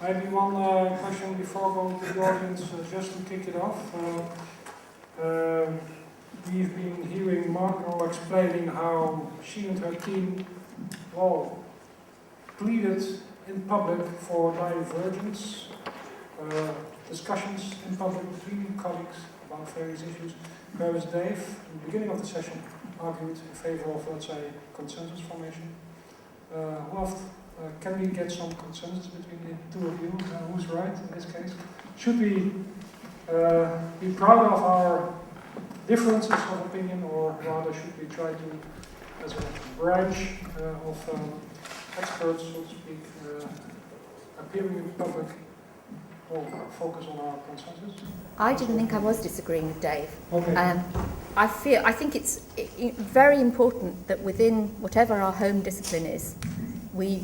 Maybe one question before going to the audience, just to kick it off. We've been hearing Margot explaining how she and her team pleaded in public for divergence, discussions in public between colleagues about various issues. Whereas Dave, in the beginning of the session, argued in favor of, let's say, consensus formation. Can we get some consensus between the two of you? Who's right in this case? Should we be proud of our differences of opinion, or rather should we try to, as a branch of experts, so to speak, appearing in public, or focus on our consensus? I didn't think I was disagreeing with Dave. Okay. I think it's very important that within whatever our home discipline is, we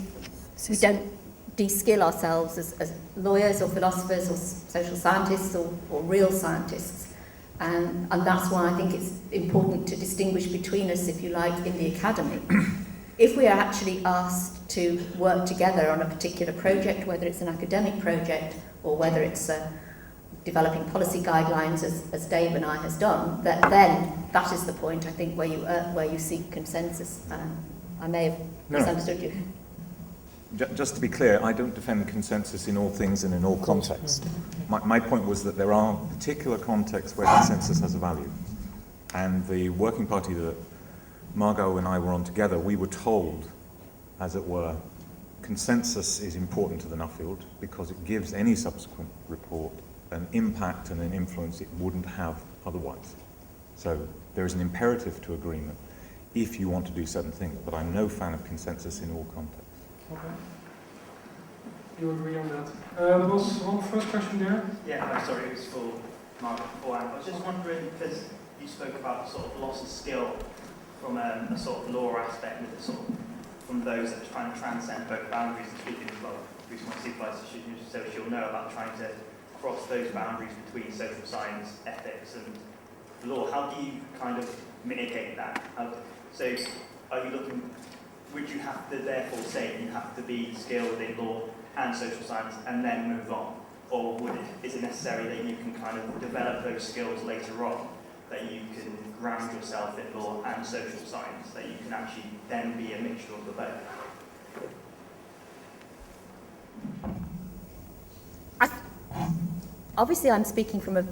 don't de-skill ourselves as lawyers or philosophers or social scientists or real scientists. And that's why I think it's important to distinguish between us, if you like, in the academy. If we are actually asked to work together on a particular project, whether it's an academic project or whether it's developing policy guidelines, as Dave and I has done, then that is the point, I think, where you seek consensus. I may have misunderstood you. Just to be clear, I don't defend consensus in all things and in all contexts. My point was that there are particular contexts where consensus has a value. And the working party that Margot and I were on together, we were told, as it were, consensus is important to the Nuffield because it gives any subsequent report an impact and an influence it wouldn't have otherwise. So there is an imperative to agreement if you want to do certain things, but I'm no fan of consensus in all contexts. Okay. You agree on that? There was one first question there. Yeah, no, sorry, it was for Margaret beforehand. I was just wondering, because you spoke about the sort of loss of skill from a sort of law aspect, with the sort of, from those that are trying to transcend both boundaries, and speaking as well, Bruce, my supervisor, so she'll know about trying to cross those boundaries between social science, ethics, and law. How do you kind of mitigate that? So, are you looking? Would you have to therefore say you have to be skilled in law and social science and then move on? Or is it necessary that you can kind of develop those skills later on, that you can ground yourself in law and social science, that you can actually then be a mixture of the both? Obviously, I'm speaking from a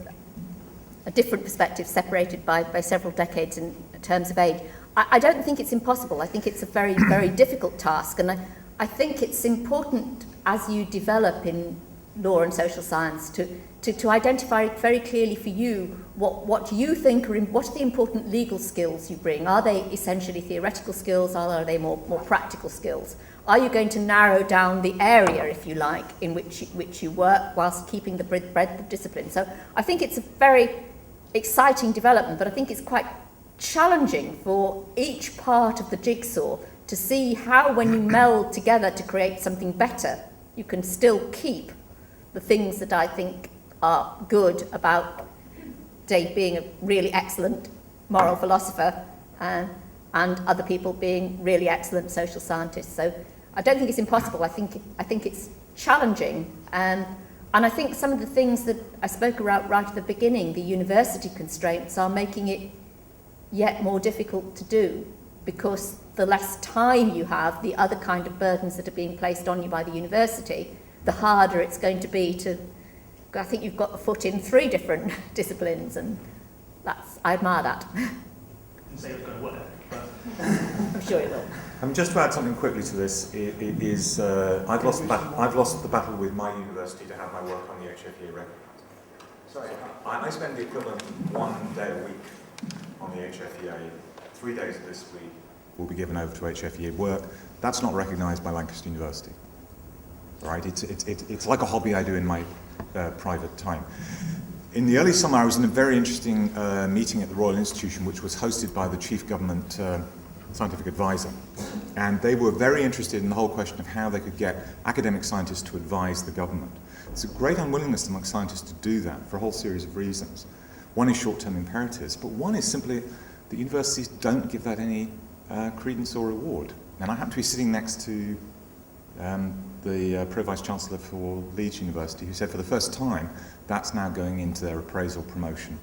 different perspective, separated by several decades in terms of age. I don't think it's impossible. I think it's a very, very difficult task. And I think it's important, as you develop in law and social science, to identify very clearly for you what you think what are the important legal skills you bring. Are they essentially theoretical skills, or are they more practical skills? Are you going to narrow down the area, if you like, in which you work whilst keeping the breadth of discipline? So I think it's a very exciting development, but I think it's quite challenging for each part of the jigsaw to see how, when you meld together to create something better, you can still keep the things that I think are good about Dave being a really excellent moral philosopher and other people being really excellent social scientists. So I don't think it's impossible. I think it's challenging. And I think some of the things that I spoke about right at the beginning, the university constraints, are making it yet more difficult to do, because the less time you have, the other kind of burdens that are being placed on you by the university, the harder it's going to be to. I think you've got a foot in 3 different disciplines, and I admire that. I didn't say it was going to work, but I'm sure it will. Just to add something quickly to this, I've lost the battle with my university to have my work on the HFEA record. Sorry, I spend the equivalent of 1 day a week on the HFEA. 3 days of this week will be given over to HFEA work. That's not recognised by Lancaster University. Right? It's like a hobby I do in my private time. In the early summer, I was in a very interesting meeting at the Royal Institution, which was hosted by the Chief Government Scientific Advisor. And they were very interested in the whole question of how they could get academic scientists to advise the government. There's a great unwillingness among scientists to do that for a whole series of reasons. One is short-term imperatives, but one is simply that universities don't give that any credence or reward. And I happen to be sitting next to the Pro-Vice Chancellor for Leeds University, who said for the first time that's now going into their appraisal, promotion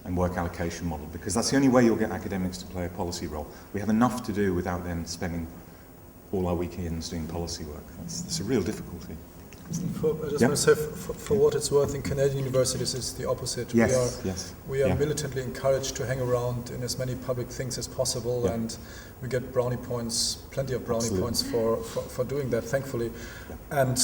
and work allocation model, because that's the only way you'll get academics to play a policy role. We have enough to do without them spending all our weekends doing policy work. That's a real difficulty. I just want to say, for what it's worth, in Canadian universities it's the opposite. We are militantly encouraged to hang around in as many public things as possible, and we get brownie points, plenty of brownie points for doing that, thankfully. And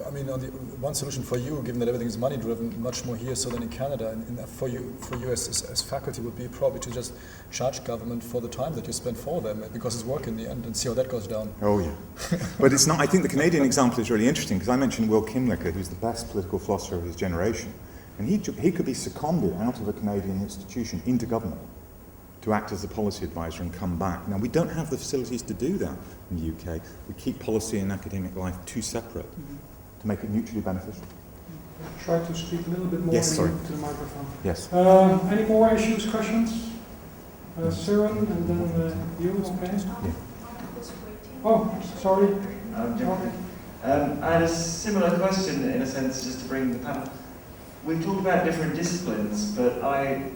I mean, on the one solution for you, given that everything is money driven, much more here so than in Canada, and for you as faculty would be probably to just charge government for the time that you spend for them, because it's work in the end, and see how that goes down. Oh yeah, but it's not. I think the Canadian example is really interesting, because I mentioned Will Kinlicker, who's the best political philosopher of his generation, and he could be seconded out of a Canadian institution into government to act as a policy advisor and come back. Now, we don't have the facilities to do that in the UK. We keep policy and academic life too separate. To make it mutually beneficial. Try to speak a little bit more to the microphone. Yes. Any more issues, questions? Søren, and then you, okay? Yeah. Oh, sorry. I had a similar question, in a sense, just to bring the panel. We've talked about different disciplines, but I,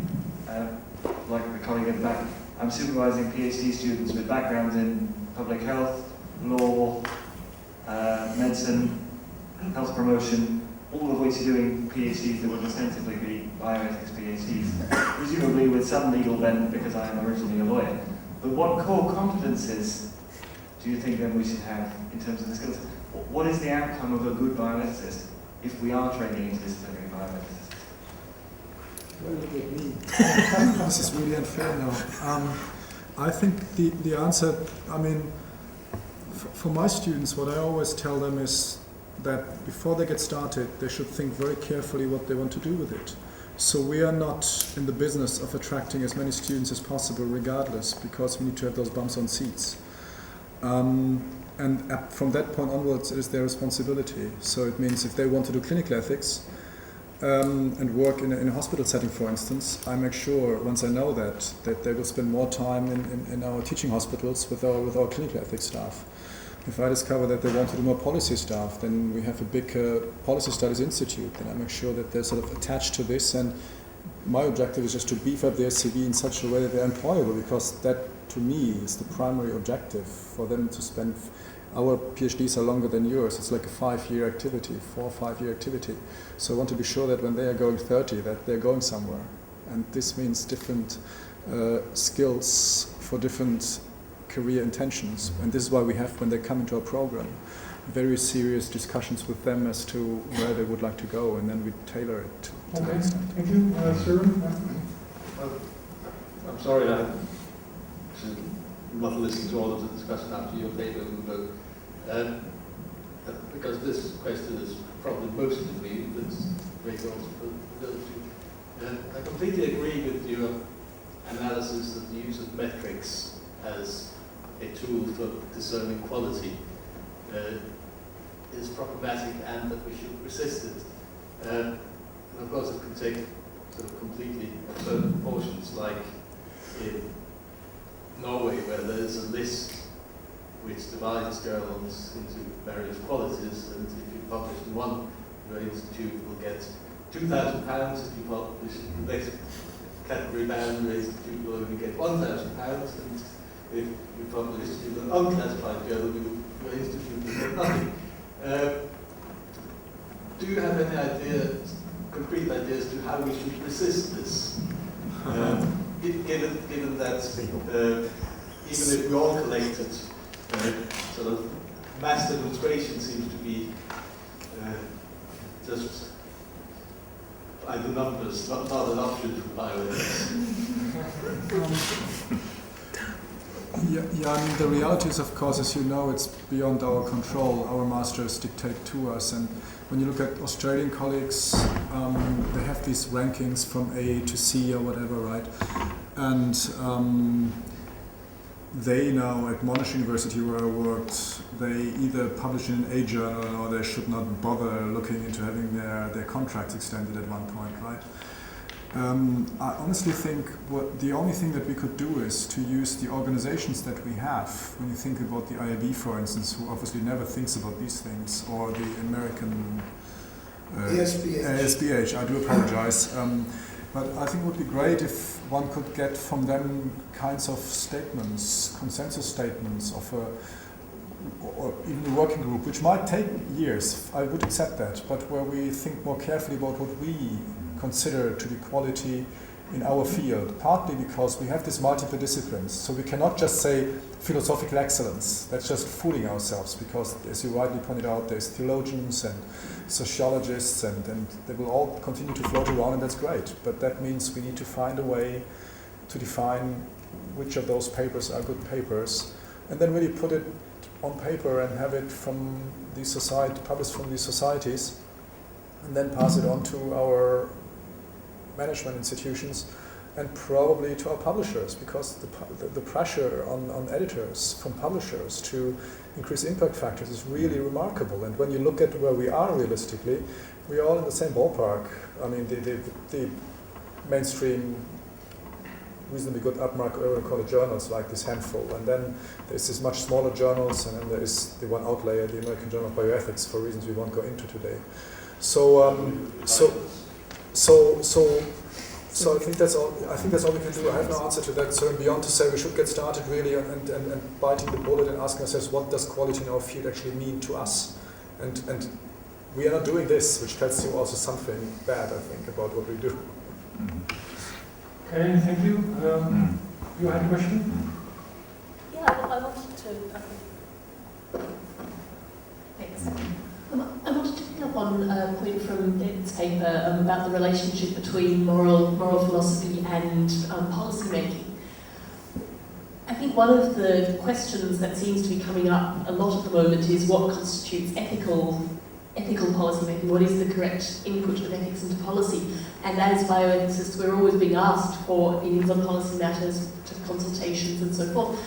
like the colleague at the back, I'm supervising PhD students with backgrounds in public health, law, medicine, health promotion, all of which are doing PhDs that would ostensibly be bioethics PhDs, presumably with some legal bent because I am originally a lawyer. But what core competences do you think then we should have in terms of the skills? What is the outcome of a good bioethicist if we are training interdisciplinary bioethicists? Well, look at me. This is really unfair now. I think the answer, I mean, for my students, what I always tell them is that before they get started, they should think very carefully what they want to do with it. So we are not in the business of attracting as many students as possible regardless, because we need to have those bumps on seats. And from that point onwards, it is their responsibility. So it means if they want to do clinical ethics and work in a hospital setting, for instance, I make sure, once I know that they will spend more time in our teaching hospitals with our clinical ethics staff. If I discover that they want to do more policy stuff, then we have a big policy studies institute, and I make sure that they're sort of attached to this, and my objective is just to beef up their CV in such a way that they're employable, because that, to me, is the primary objective for them to spend. Our PhDs are longer than yours. It's like a 4 or 5 year activity. So I want to be sure that when they are going 30, that they're going somewhere. And this means different skills for different career intentions, and this is why we have, when they come into our program, very serious discussions with them as to where they would like to go, and then we tailor it to that extent. Thank you. Søren? Well, I'm sorry I'm not listening to all of the discussion after your paper and vote, because this question is probably most of me, but it's great also for the other two. I completely agree with your analysis that the use of metrics as a tool for discerning quality is problematic, and that we should resist it. And of course it can take sort of completely absurd proportions, like in Norway, where there is a list which divides journals into various qualities, and if you publish in one, your institute will get £2,000. If you publish in the next category band, your institute will only get £1,000, and if you publish in an unclassified journal, your institute will get nothing. Do you have any concrete ideas to how we should resist this? Given that even if we all collected, sort of mass demonstration seems to be just by the numbers, not an option for bioethics. Yeah, I mean, the reality is, of course, as you know, it's beyond our control. Our masters dictate to us, and when you look at Australian colleagues, they have these rankings from A to C or whatever, right? And they now, at Monash University where I worked, they either publish in an A journal or they should not bother looking into having their contracts extended at one point, right? I honestly think the only thing that we could do is to use the organizations that we have. When you think about the IAB, for instance, who obviously never thinks about these things, or the American ASBH, I do apologize. But I think it would be great if one could get from them kinds of statements, consensus statements of or even a working group, which might take years, I would accept that, but where we think more carefully about what we consider to be quality in our field, partly because we have these multiple disciplines, so we cannot just say philosophical excellence. That's just fooling ourselves, because as you rightly pointed out, there's theologians and sociologists, and they will all continue to float around, and that's great, but that means we need to find a way to define which of those papers are good papers, and then really put it on paper and have it from the society, published from these societies, and then pass it on to our management institutions and probably to our publishers, because the pressure on editors from publishers to increase impact factors is really remarkable. And when you look at where we are realistically, we are all in the same ballpark. I mean, the mainstream, reasonably good upmarket journals like this handful, and then there's this much smaller journals, and then there is the one outlier, the American Journal of Bioethics, for reasons we won't go into today. So I think that's all. I think that's all we can do. I have no answer to that. So beyond to say we should get started really and biting the bullet and asking ourselves, what does quality in our field actually mean to us? And we are not doing this, which tells you also something bad, I think, about what we do. Okay, thank you. You had a question? Yeah, I wanted to. Thanks. I wanted to pick up on a point from David's paper about the relationship between moral philosophy and policy making. I think one of the questions that seems to be coming up a lot at the moment is what constitutes ethical policy making. What is the correct input of ethics into policy? And as bioethicists, we're always being asked for opinions on policy matters, to consultations and so forth.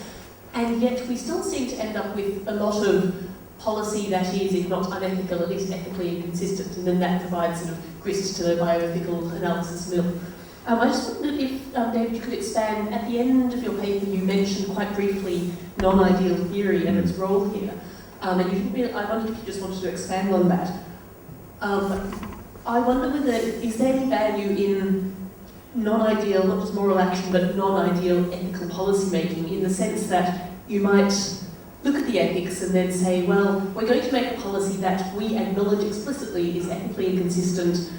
And yet we still seem to end up with a lot of policy that is, if not unethical, at least ethically inconsistent, and then that provides sort of grist to the bioethical analysis mill. I just wondered if, David, you could expand. At the end of your paper, you mentioned quite briefly non-ideal theory and its role here. And you didn't really, I wondered if you just wanted to expand on that. I wonder whether, is there any value in non-ideal, not just moral action, but non-ideal ethical policy making, in the sense that you might look at the ethics and then say, well, we're going to make a policy that we acknowledge explicitly is ethically inconsistent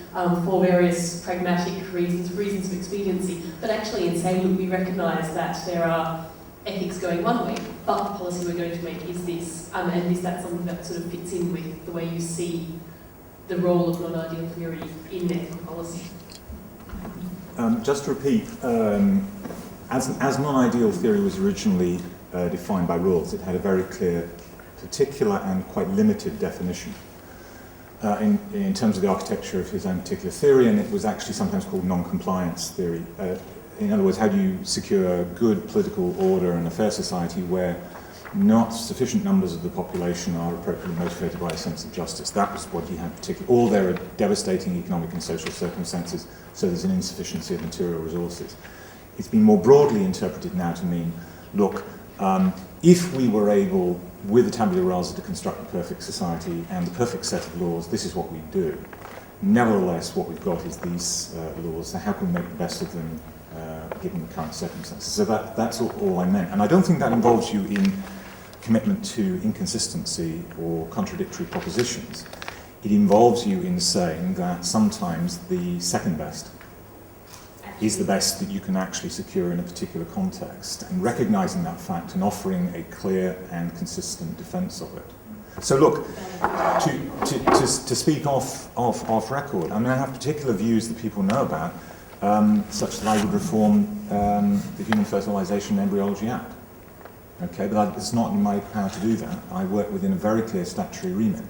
for various pragmatic reasons, reasons of expediency, but actually in saying, look, we recognise that there are ethics going one way, but the policy we're going to make is this, and is that something that sort of fits in with the way you see the role of non-ideal theory in ethical policy? Just to repeat, as non-ideal theory was originally defined by Rawls, it had a very clear, particular and quite limited definition in terms of the architecture of his own particular theory, and it was actually sometimes called non-compliance theory. In other words, how do you secure good political order and a fair society where not sufficient numbers of the population are appropriately motivated by a sense of justice? That was what he had particularly. Or there are devastating economic and social circumstances, so there's an insufficiency of material resources. It's been more broadly interpreted now to mean, look, if we were able, with the tabula rasa, to construct a perfect society and the perfect set of laws, this is what we do. Nevertheless, what we've got is these laws, so how can we make the best of them given the current circumstances? So that's all I meant. And I don't think that involves you in commitment to inconsistency or contradictory propositions. It involves you in saying that sometimes the second best is the best that you can actually secure in a particular context, and recognising that fact and offering a clear and consistent defence of it. So look, to speak off record, I mean, I have particular views that people know about, such that I would reform the Human Fertilisation and Embryology Act. Okay, but it's not in my power to do that. I work within a very clear statutory remit,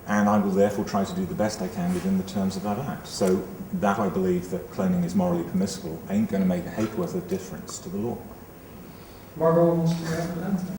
and I will therefore try to do the best I can within the terms of that act. So that I believe that cloning is morally permissible ain't going to make a ha'porth of difference to the law. Margot wants to add to that?